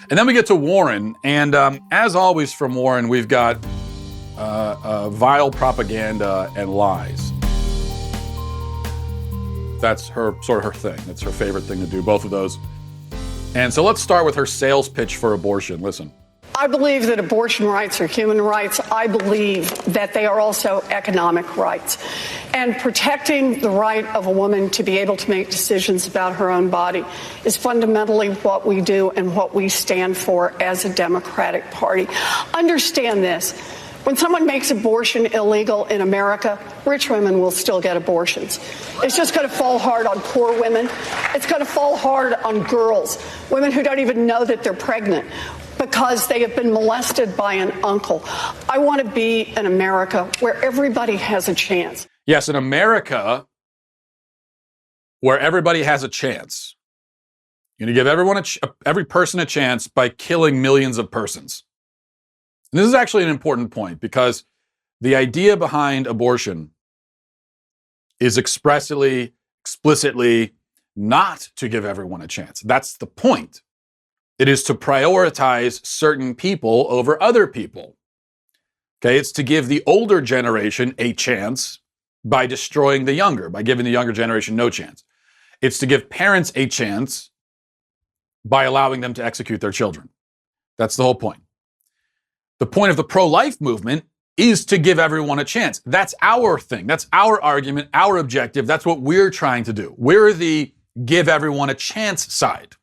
And then we get to Warren, and as always from Warren, we've got vile propaganda and lies. That's her thing. That's her favorite thing to do, both of those. And so let's start with her sales pitch for abortion. Listen. I believe that abortion rights are human rights. I believe that they are also economic rights. And protecting the right of a woman to be able to make decisions about her own body is fundamentally what we do and what we stand for as a Democratic Party. Understand this. When someone makes abortion illegal in America, rich women will still get abortions. It's just going to fall hard on poor women. It's going to fall hard on girls, women who don't even know that they're pregnant because they have been molested by an uncle. I want to be in America where everybody has a chance. Yes, in America where everybody has a chance. You're going to give every person a chance by killing millions of persons. And this is actually an important point because the idea behind abortion is explicitly not to give everyone a chance. That's the point. It is to prioritize certain people over other people. Okay, it's to give the older generation a chance by destroying the younger, by giving the younger generation no chance. It's to give parents a chance by allowing them to execute their children. That's the whole point. The point of the pro-life movement is to give everyone a chance. That's our thing. That's our argument, our objective. That's what we're trying to do. We're the give everyone a chance side.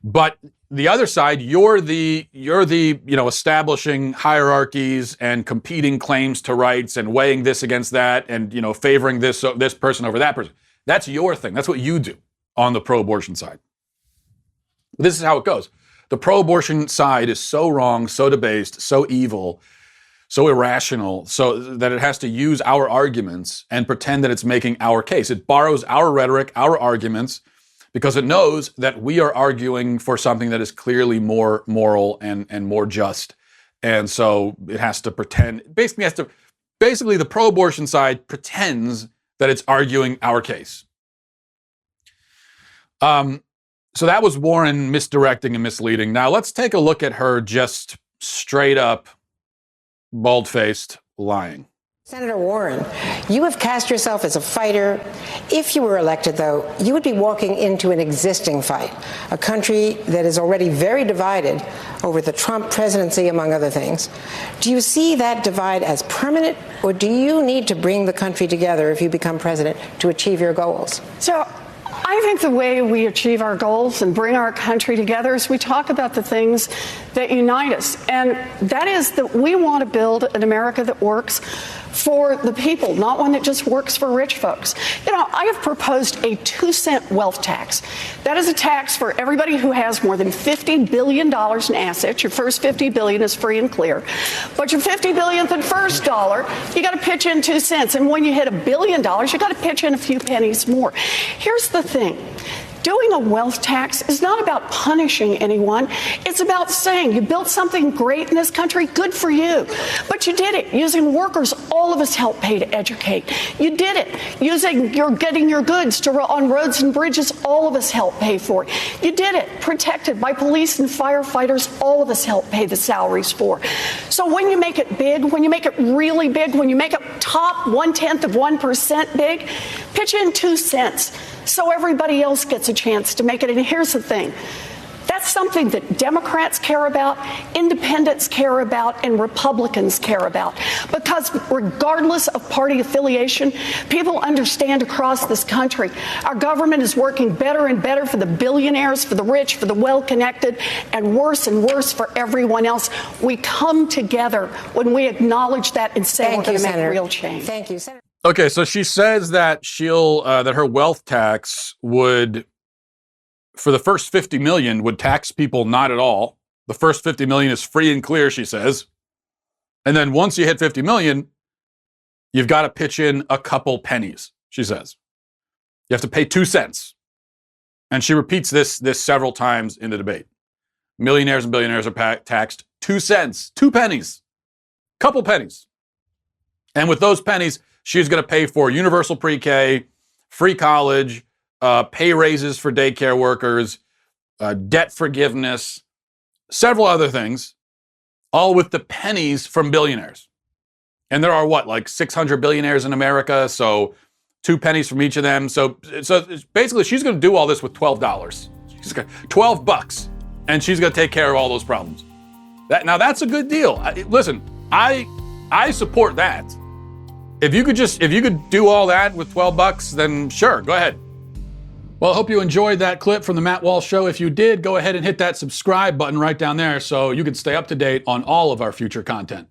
But the other side, you're the establishing hierarchies and competing claims to rights and weighing this against that and favoring this person over that person. That's your thing. That's what you do on the pro-abortion side. This is how it goes. The pro-abortion side is so wrong, so debased, so evil, so irrational, so that it has to use our arguments and pretend that it's making our case. It borrows our rhetoric, our arguments, because it knows that we are arguing for something that is clearly more moral and more just. And so it has to pretend, basically the pro-abortion side pretends that it's arguing our case. So that was Warren misdirecting and misleading. Now let's take a look at her just straight up, bald-faced lying. Senator Warren, you have cast yourself as a fighter. If you were elected, though, you would be walking into an existing fight, a country that is already very divided over the Trump presidency, among other things. Do you see that divide as permanent, or do you need to bring the country together if you become president to achieve your goals? So I think the way we achieve our goals and bring our country together is we talk about the things that unite us. And that is that we want to build an America that works for the people, not one that just works for rich folks. I have proposed a 2-cent wealth tax. That is a tax for everybody who has more than $50 billion in assets. Your first $50 billion is free and clear. But your $50 billionth and first dollar, you got to pitch in 2 cents. And when you hit $1 billion, you got to pitch in a few pennies more. Here's the thing. Doing a wealth tax is not about punishing anyone. It's about saying you built something great in this country, good for you. But you did it using workers all of us help pay to educate. You did it using getting your goods on roads and bridges all of us help pay for. You did it protected by police and firefighters all of us help pay the salaries for. So when you make it big, when you make it really big, when you make it top 0.1% big, pitch in 2 cents. So everybody else gets a chance to make it. And here's the thing. That's something that Democrats care about, independents care about, and Republicans care about. Because regardless of party affiliation, people understand across this country, our government is working better and better for the billionaires, for the rich, for the well-connected, and worse for everyone else. We come together when we acknowledge that and say we're going to make real change. Thank you, Senator. Okay, so she says that that her wealth tax would, for the first 50 million, would tax people not at all. The first 50 million is free and clear, she says. And then once you hit 50 million, you've got to pitch in a couple pennies, she says. You have to pay 2 cents. And she repeats this several times in the debate. Millionaires and billionaires are taxed 2 cents, 2 pennies, couple pennies. And with those pennies, she's going to pay for universal pre-K, free college, pay raises for daycare workers, debt forgiveness, several other things, all with the pennies from billionaires. And there are what, like 600 billionaires in America, so 2 pennies from each of them. So basically, she's going to do all this with $12. She's got $12, and she's going to take care of all those problems. Now that's a good deal. Listen, I support that. If you could do all that with $12, then sure, go ahead. Well, I hope you enjoyed that clip from the Matt Walsh Show. If you did, go ahead and hit that subscribe button right down there so you can stay up to date on all of our future content.